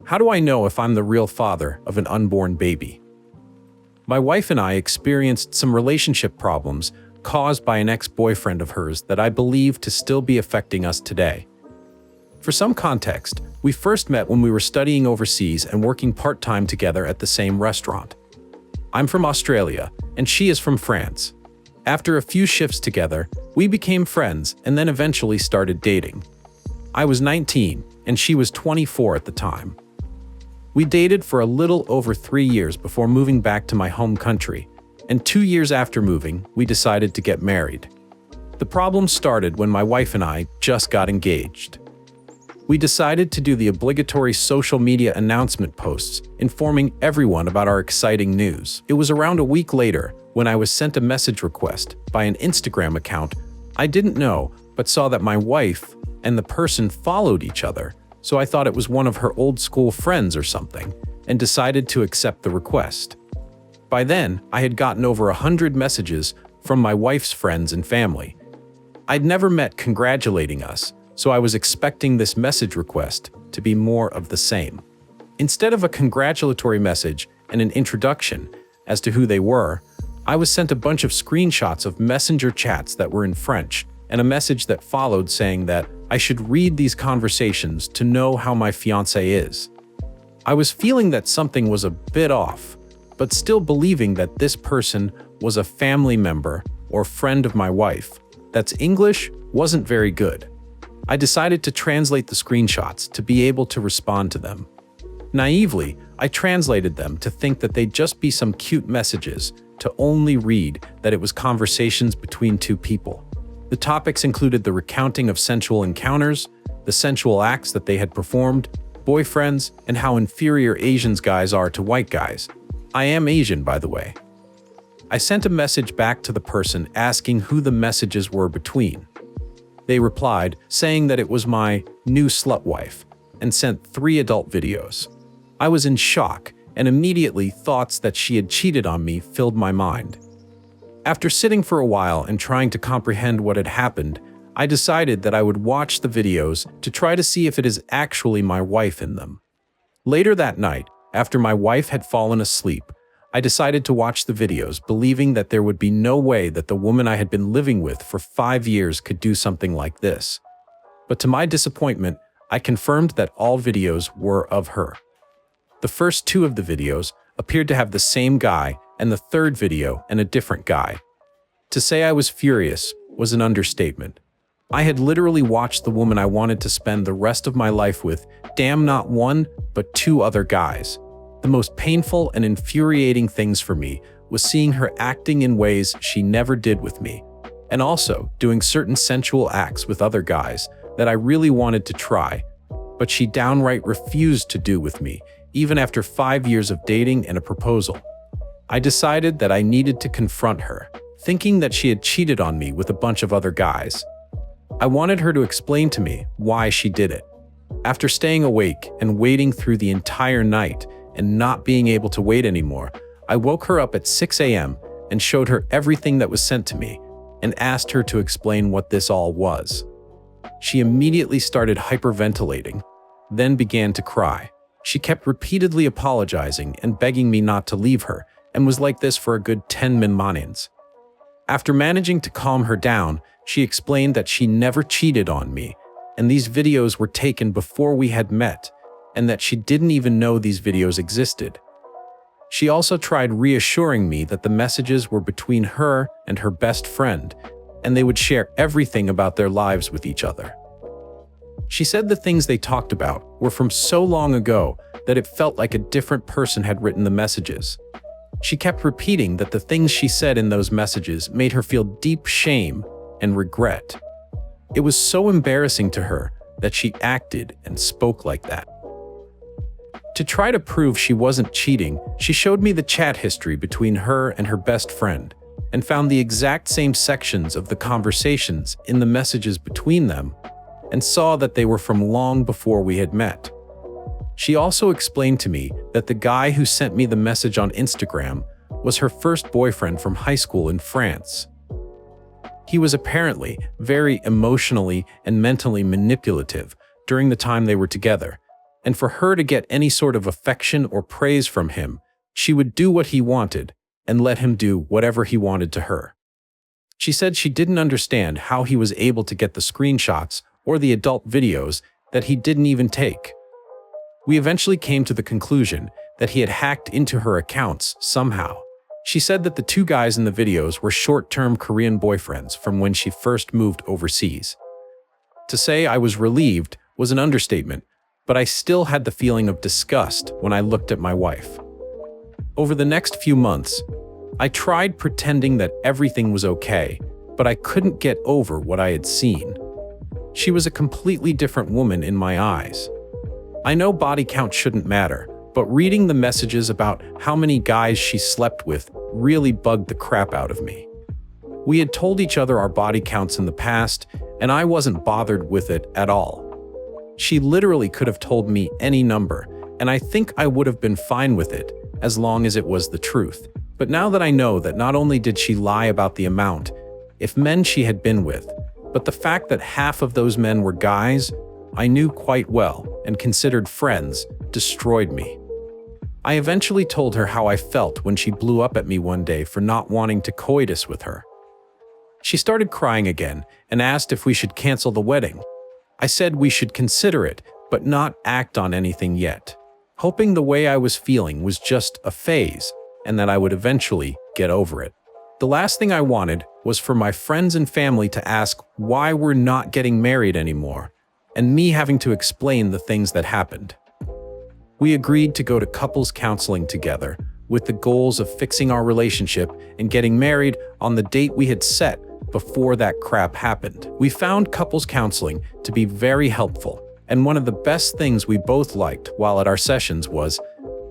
How do I know if I'm the real father of an unborn baby? My wife and I experienced some relationship problems caused by an ex-boyfriend of hers that I believe to still be affecting us today. For some context, we first met when we were studying overseas and working part-time together at the same restaurant. I'm from Australia, and she is from France. After a few shifts together, we became friends and then eventually started dating. I was 19, and she was 24 at the time. We dated for a little over 3 years before moving back to my home country, and 2 years after moving, we decided to get married. The problem started when my wife and I just got engaged. We decided to do the obligatory social media announcement posts, informing everyone about our exciting news. It was around a week later when I was sent a message request by an Instagram account I didn't know, but saw that my wife and the person followed each other, so I thought it was one of her old school friends or something, and decided to accept the request. By then, I had gotten over 100 messages from my wife's friends and family. I'd never met congratulating us, so I was expecting this message request to be more of the same. Instead of a congratulatory message and an introduction as to who they were, I was sent a bunch of screenshots of messenger chats that were in French and a message that followed saying that I should read these conversations to know how my fiancé is. I was feeling that something was a bit off, but still believing that this person was a family member or friend of my wife. That's English wasn't very good. I decided to translate the screenshots to be able to respond to them. Naively, I translated them to think that they'd just be some cute messages, to only read that it was conversations between two people. The topics included the recounting of sensual encounters, the sensual acts that they had performed, boyfriends, and how inferior Asian guys are to white guys. I am Asian, by the way. I sent a message back to the person asking who the messages were between. They replied, saying that it was my new slut wife, and sent 3 adult videos. I was in shock, and immediately thoughts that she had cheated on me filled my mind. After sitting for a while and trying to comprehend what had happened, I decided that I would watch the videos to try to see if it is actually my wife in them. Later that night, after my wife had fallen asleep, I decided to watch the videos, believing that there would be no way that the woman I had been living with for 5 years could do something like this. But to my disappointment, I confirmed that all videos were of her. The first 2 of the videos appeared to have the same guy, and the third video a different guy. To say I was furious was an understatement. I had literally watched the woman I wanted to spend the rest of my life with, damn not 1, but 2 other guys. The most painful and infuriating things for me was seeing her acting in ways she never did with me, and also doing certain sensual acts with other guys that I really wanted to try, but she downright refused to do with me, even after 5 years of dating and a proposal. I decided that I needed to confront her, thinking that she had cheated on me with a bunch of other guys. I wanted her to explain to me why she did it. After staying awake and waiting through the entire night and not being able to wait anymore, I woke her up at 6 a.m. and showed her everything that was sent to me and asked her to explain what this all was. She immediately started hyperventilating, then began to cry. She kept repeatedly apologizing and begging me not to leave her, and was like this for a good 10 minutes. After managing to calm her down, she explained that she never cheated on me, and these videos were taken before we had met, and that she didn't even know these videos existed. She also tried reassuring me that the messages were between her and her best friend, and they would share everything about their lives with each other. She said the things they talked about were from so long ago that it felt like a different person had written the messages. She kept repeating that the things she said in those messages made her feel deep shame and regret. It was so embarrassing to her that she acted and spoke like that. To try to prove she wasn't cheating, she showed me the chat history between her and her best friend, and found the exact same sections of the conversations in the messages between them, and saw that they were from long before we had met. She also explained to me that the guy who sent me the message on Instagram was her first boyfriend from high school in France. He was apparently very emotionally and mentally manipulative during the time they were together, and for her to get any sort of affection or praise from him, she would do what he wanted and let him do whatever he wanted to her. She said she didn't understand how he was able to get the screenshots or the adult videos that he didn't even take. We eventually came to the conclusion that he had hacked into her accounts somehow. She said that the two guys in the videos were short-term Korean boyfriends from when she first moved overseas. To say I was relieved was an understatement, but I still had the feeling of disgust when I looked at my wife. Over the next few months, I tried pretending that everything was okay, but I couldn't get over what I had seen. She was a completely different woman in my eyes. I know body count shouldn't matter, but reading the messages about how many guys she slept with really bugged the crap out of me. We had told each other our body counts in the past, and I wasn't bothered with it at all. She literally could have told me any number, and I think I would have been fine with it, as long as it was the truth. But now that I know that not only did she lie about the amount, if men she had been with, but the fact that half of those men were guys I knew quite well and considered friends, destroyed me. I eventually told her how I felt when she blew up at me one day for not wanting to coitus with her. She started crying again and asked if we should cancel the wedding. I said we should consider it, but not act on anything yet, hoping the way I was feeling was just a phase and that I would eventually get over it. The last thing I wanted was for my friends and family to ask why we're not getting married anymore, and me having to explain the things that happened. We agreed to go to couples counseling together, with the goals of fixing our relationship and getting married on the date we had set before that crap happened. We found couples counseling to be very helpful, and one of the best things we both liked while at our sessions was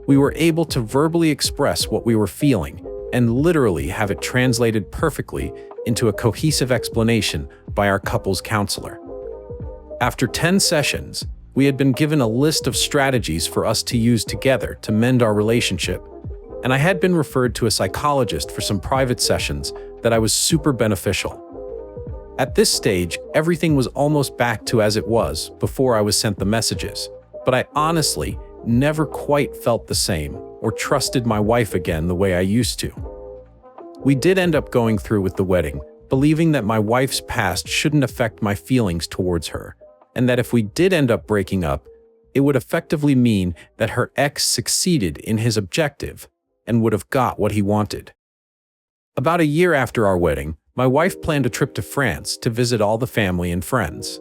we were able to verbally express what we were feeling and literally have it translated perfectly into a cohesive explanation by our couples counselor. After 10 sessions, we had been given a list of strategies for us to use together to mend our relationship, and I had been referred to a psychologist for some private sessions that I was super beneficial. At this stage, everything was almost back to as it was before I was sent the messages, but I honestly never quite felt the same or trusted my wife again the way I used to. We did end up going through with the wedding, believing that my wife's past shouldn't affect my feelings towards her, and that if we did end up breaking up, it would effectively mean that her ex succeeded in his objective and would have got what he wanted. About a year after our wedding, my wife planned a trip to France to visit all the family and friends.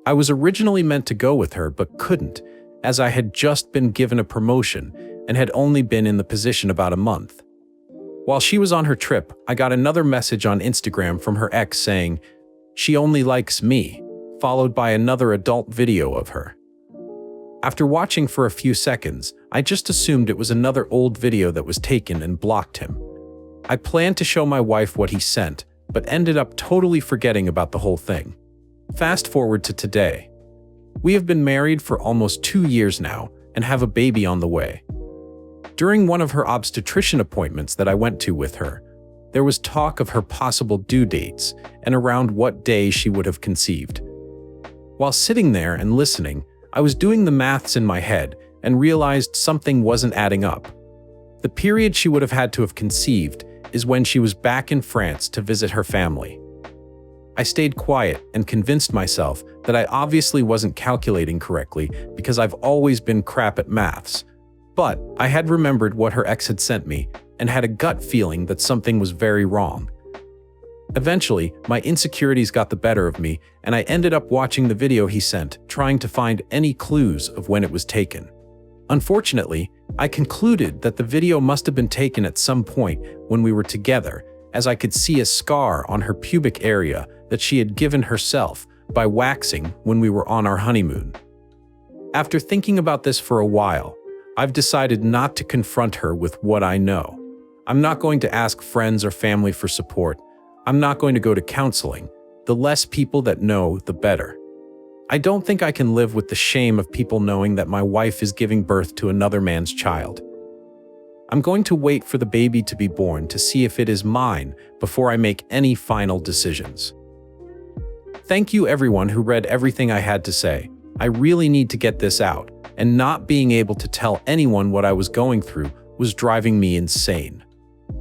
I was originally meant to go with her but couldn't, as I had just been given a promotion and had only been in the position about a month. While she was on her trip, I got another message on Instagram from her ex saying, "She only likes me," followed by another adult video of her. After watching for a few seconds, I just assumed it was another old video that was taken and blocked him. I planned to show my wife what he sent, but ended up totally forgetting about the whole thing. Fast forward to today. We have been married for almost 2 years now and have a baby on the way. During one of her obstetrician appointments that I went to with her, there was talk of her possible due dates and around what day she would have conceived. While sitting there and listening, I was doing the maths in my head and realized something wasn't adding up. The period she would have had to have conceived is when she was back in France to visit her family. I stayed quiet and convinced myself that I obviously wasn't calculating correctly because I've always been crap at maths. But I had remembered what her ex had sent me and had a gut feeling that something was very wrong. Eventually, my insecurities got the better of me, and I ended up watching the video he sent, trying to find any clues of when it was taken. Unfortunately, I concluded that the video must have been taken at some point when we were together, as I could see a scar on her pubic area that she had given herself by waxing when we were on our honeymoon. After thinking about this for a while, I've decided not to confront her with what I know. I'm not going to ask friends or family for support. I'm not going to go to counseling. The less people that know, the better. I don't think I can live with the shame of people knowing that my wife is giving birth to another man's child. I'm going to wait for the baby to be born to see if it is mine before I make any final decisions. Thank you everyone who read everything I had to say. I really need to get this out, and not being able to tell anyone what I was going through was driving me insane.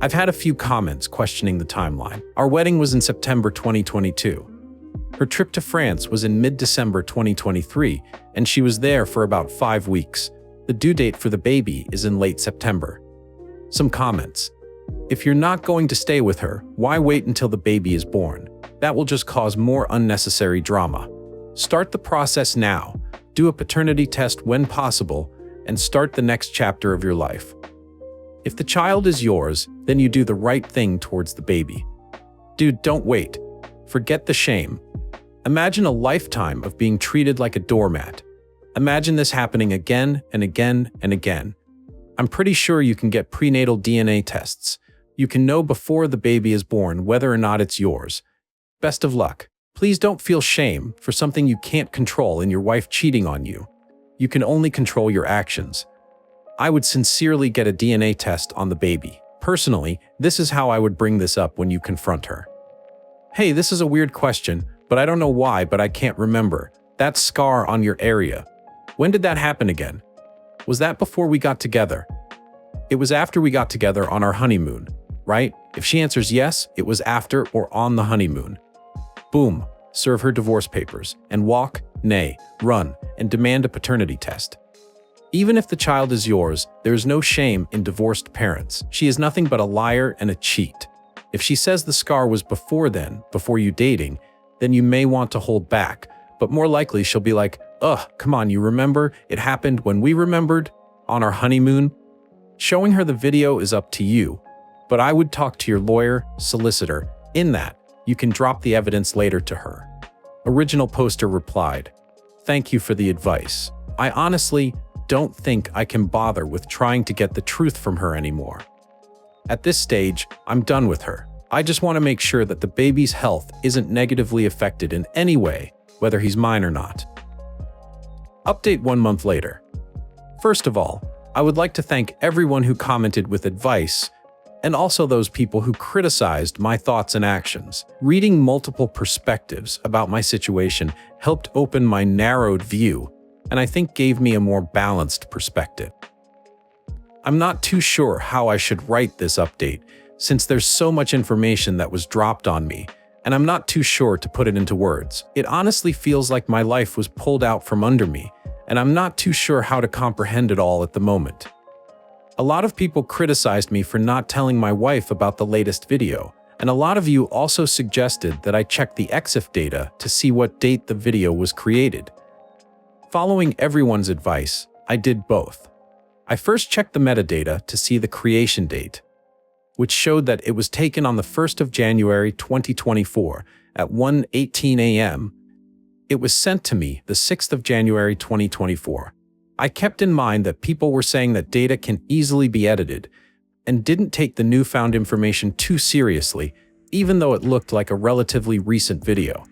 I've had a few comments questioning the timeline. Our wedding was in September 2022. Her trip to France was in mid-December 2023, and she was there for about 5 weeks. The due date for the baby is in late September. Some comments. If you're not going to stay with her, why wait until the baby is born? That will just cause more unnecessary drama. Start the process now, do a paternity test when possible, and start the next chapter of your life. If the child is yours, then you do the right thing towards the baby. Dude, don't wait. Forget the shame. Imagine a lifetime of being treated like a doormat. Imagine this happening again and again and again. I'm pretty sure you can get prenatal DNA tests. You can know before the baby is born whether or not it's yours. Best of luck. Please don't feel shame for something you can't control in your wife cheating on you. You can only control your actions. I would sincerely get a DNA test on the baby. Personally, this is how I would bring this up when you confront her. Hey, this is a weird question, but I don't know why, but I can't remember. That scar on your area. When did that happen again? Was that before we got together? It was after we got together on our honeymoon, right? If she answers yes, it was after or on the honeymoon. Boom, serve her divorce papers, and walk, nay, run, and demand a paternity test. Even if the child is yours, there is no shame in divorced parents. She is nothing but a liar and a cheat. If she says the scar was before then, before you dating, then you may want to hold back, but more likely she'll be like, ugh, come on, you remember? It happened when we remembered? On our honeymoon? Showing her the video is up to you, but I would talk to your lawyer, solicitor. In that, you can drop the evidence later to her. Original poster replied, "Thank you for the advice. I honestly don't think I can bother with trying to get the truth from her anymore. At this stage, I'm done with her. I just want to make sure that the baby's health isn't negatively affected in any way, whether he's mine or not." Update 1 month later. First of all, I would like to thank everyone who commented with advice, and also those people who criticized my thoughts and actions. Reading multiple perspectives about my situation helped open my narrowed view, and I think gave me a more balanced perspective. I'm not too sure how I should write this update, since there's so much information that was dropped on me, and I'm not too sure to put it into words. It honestly feels like my life was pulled out from under me, and I'm not too sure how to comprehend it all at the moment. A lot of people criticized me for not telling my wife about the latest video, and a lot of you also suggested that I check the EXIF data to see what date the video was created. Following everyone's advice, I did both. I first checked the metadata to see the creation date, which showed that it was taken on the 1st of January 2024 at 1:18 a.m. It was sent to me the 6th of January 2024. I kept in mind that people were saying that data can easily be edited, and didn't take the newfound information too seriously, even though it looked like a relatively recent video.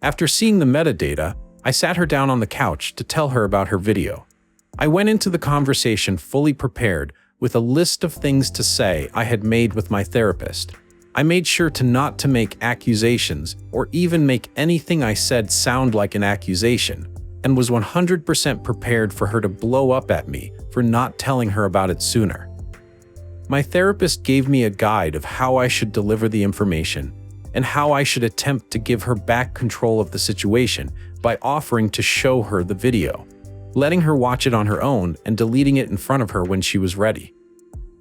After seeing the metadata, I sat her down on the couch to tell her about her video. I went into the conversation fully prepared, with a list of things to say I had made with my therapist. I made sure not to make accusations or even make anything I said sound like an accusation, and was 100% prepared for her to blow up at me for not telling her about it sooner. My therapist gave me a guide of how I should deliver the information and how I should attempt to give her back control of the situation by offering to show her the video, letting her watch it on her own and deleting it in front of her when she was ready.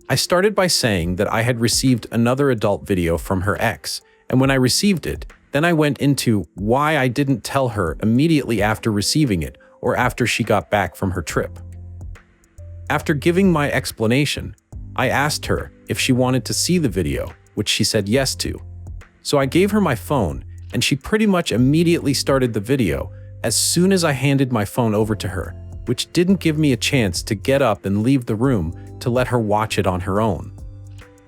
I started by saying that I had received another adult video from her ex, and when I received it, then I went into why I didn't tell her immediately after receiving it or after she got back from her trip. After giving my explanation, I asked her if she wanted to see the video, which she said yes to. So I gave her my phone, and she pretty much immediately started the video as soon as I handed my phone over to her, which didn't give me a chance to get up and leave the room to let her watch it on her own.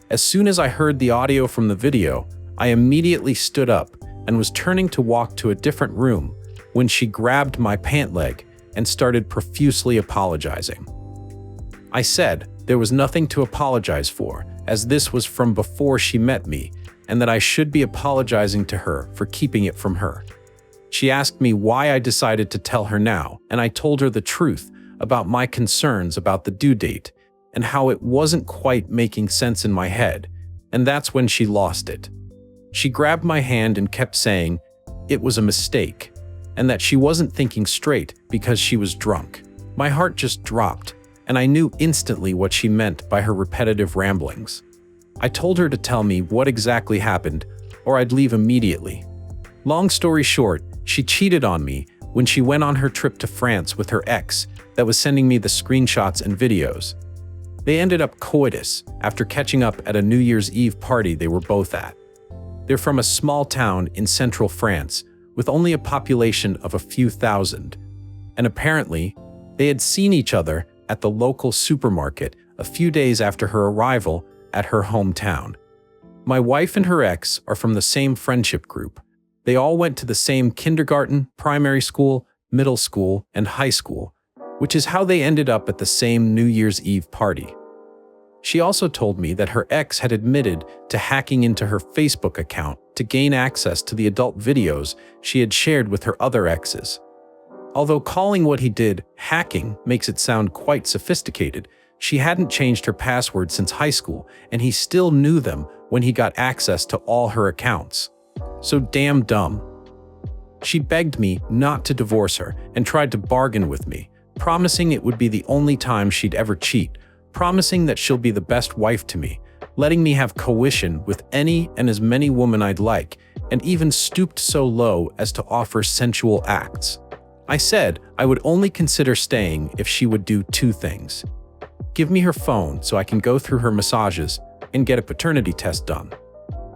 As soon as I heard the audio from the video, I immediately stood up and was turning to walk to a different room when she grabbed my pant leg and started profusely apologizing. I said there was nothing to apologize for, as this was from before she met me, and that I should be apologizing to her for keeping it from her. She asked me why I decided to tell her now, and I told her the truth about my concerns about the due date and how it wasn't quite making sense in my head, and that's when she lost it. She grabbed my hand and kept saying it was a mistake, and that she wasn't thinking straight because she was drunk. My heart just dropped, and I knew instantly what she meant by her repetitive ramblings. I told her to tell me what exactly happened, or I'd leave immediately. Long story short, she cheated on me when she went on her trip to France with her ex that was sending me the screenshots and videos. They ended up coitus after catching up at a New Year's Eve party they were both at. They're from a small town in central France with only a population of a few thousand, and apparently, they had seen each other at the local supermarket a few days after her arrival at her hometown. My wife and her ex are from the same friendship group. They all went to the same kindergarten, primary school, middle school, and high school, which is how they ended up at the same New Year's Eve party. She also told me that her ex had admitted to hacking into her Facebook account to gain access to the adult videos she had shared with her other exes. Although calling what he did hacking makes it sound quite sophisticated, she hadn't changed her password since high school, and he still knew them when he got access to all her accounts. So damn dumb. She begged me not to divorce her and tried to bargain with me, promising it would be the only time she'd ever cheat, promising that she'll be the best wife to me, letting me have coition with any and as many women I'd like, and even stooped so low as to offer sensual acts. I said I would only consider staying if she would do two things: give me her phone so I can go through her massages, and get a paternity test done.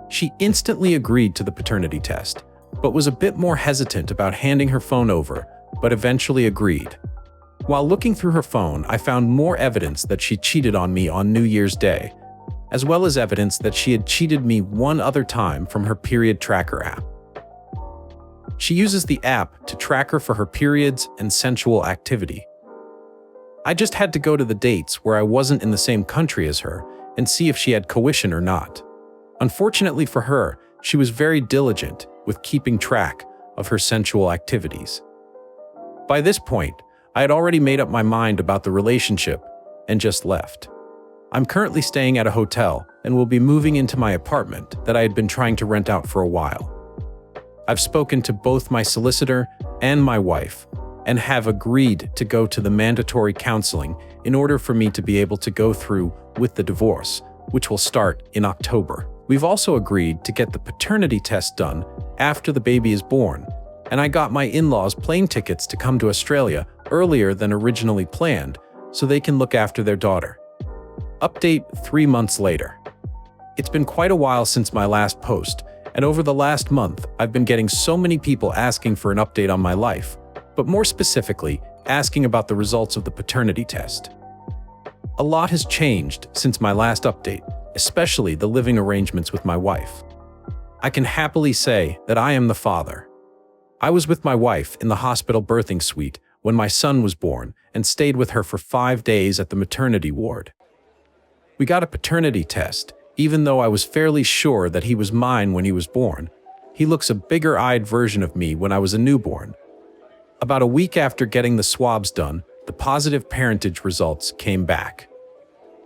She instantly agreed to the paternity test, but was a bit more hesitant about handing her phone over, but eventually agreed. While looking through her phone, I found more evidence that she cheated on me on New Year's Day, as well as evidence that she had cheated me one other time from her period tracker app. She uses the app to track her for her periods and sensual activity. I just had to go to the dates where I wasn't in the same country as her and see if she had coition or not. Unfortunately for her, she was very diligent with keeping track of her sensual activities. By this point, I had already made up my mind about the relationship and just left. I'm currently staying at a hotel and will be moving into my apartment that I had been trying to rent out for a while. I've spoken to both my solicitor and my wife and have agreed to go to the mandatory counseling in order for me to be able to go through with the divorce, which will start in October. We've also agreed to get the paternity test done after the baby is born, and I got my in-laws plane tickets to come to Australia earlier than originally planned so they can look after their daughter. Update 3 months later. It's been quite a while since my last post, and over the last month, I've been getting so many people asking for an update on my life, but more specifically, asking about the results of the paternity test. A lot has changed since my last update, especially the living arrangements with my wife. I can happily say that I am the father. I was with my wife in the hospital birthing suite when my son was born and stayed with her for 5 days at the maternity ward. We got a paternity test, even though I was fairly sure that he was mine when he was born. He looks a bigger-eyed version of me when I was a newborn. About a week after getting the swabs done, the positive parentage results came back.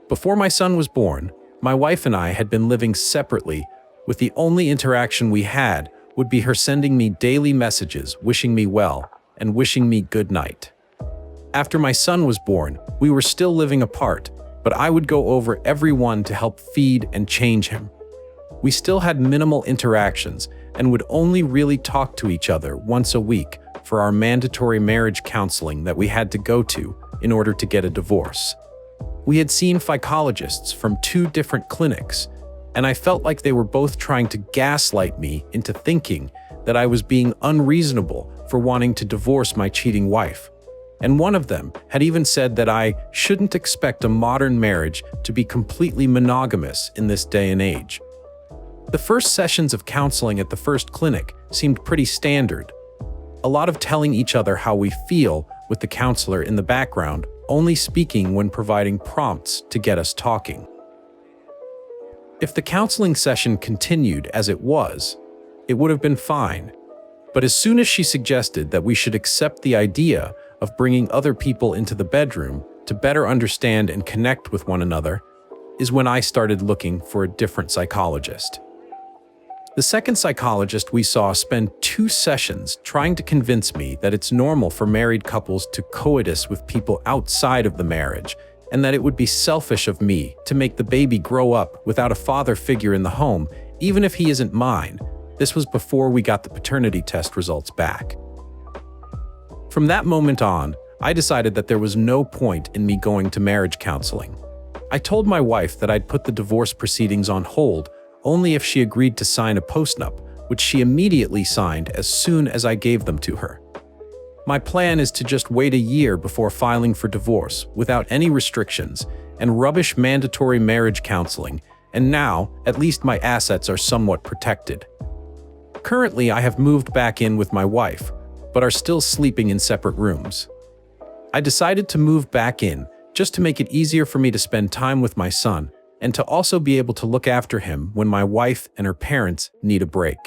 Before my son was born, my wife and I had been living separately, with the only interaction we had would be her sending me daily messages wishing me well and wishing me good night. After my son was born, we were still living apart, but I would go over every one to help feed and change him. We still had minimal interactions and would only really talk to each other once a week for our mandatory marriage counseling that we had to go to in order to get a divorce. We had seen psychologists from 2 different clinics, and I felt like they were both trying to gaslight me into thinking that I was being unreasonable for wanting to divorce my cheating wife. And one of them had even said that I shouldn't expect a modern marriage to be completely monogamous in this day and age. The first sessions of counseling at the first clinic seemed pretty standard. A lot of telling each other how we feel with the counselor in the background, only speaking when providing prompts to get us talking. If the counseling session continued as it was, it would have been fine. But as soon as she suggested that we should accept the idea of bringing other people into the bedroom to better understand and connect with one another is when I started looking for a different psychologist. The second psychologist we saw spent 2 sessions trying to convince me that it's normal for married couples to coitus with people outside of the marriage, and that it would be selfish of me to make the baby grow up without a father figure in the home, even if he isn't mine. This was before we got the paternity test results back. From that moment on, I decided that there was no point in me going to marriage counseling. I told my wife that I'd put the divorce proceedings on hold only if she agreed to sign a postnup, which she immediately signed as soon as I gave them to her. My plan is to just wait a year before filing for divorce without any restrictions and rubbish mandatory marriage counseling, and now, at least my assets are somewhat protected. Currently, I have moved back in with my wife, but are still sleeping in separate rooms. I decided to move back in just to make it easier for me to spend time with my son and to also be able to look after him when my wife and her parents need a break.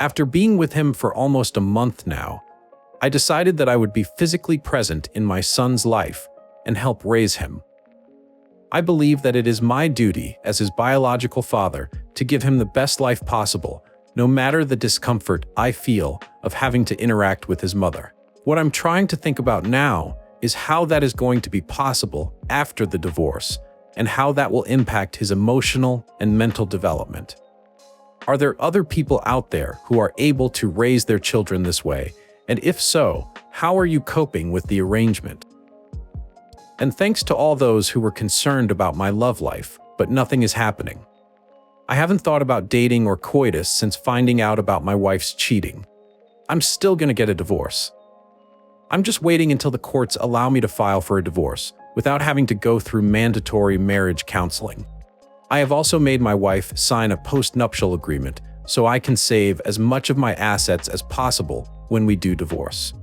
After being with him for almost a month now, I decided that I would be physically present in my son's life and help raise him. I believe that it is my duty as his biological father to give him the best life possible, no matter the discomfort I feel of having to interact with his mother. What I'm trying to think about now is how that is going to be possible after the divorce, and how that will impact his emotional and mental development. Are there other people out there who are able to raise their children this way? And if so, how are you coping with the arrangement? And thanks to all those who were concerned about my love life, but nothing is happening. I haven't thought about dating or coitus since finding out about my wife's cheating. I'm still gonna get a divorce. I'm just waiting until the courts allow me to file for a divorce without having to go through mandatory marriage counseling. I have also made my wife sign a postnuptial agreement so I can save as much of my assets as possible when we do divorce.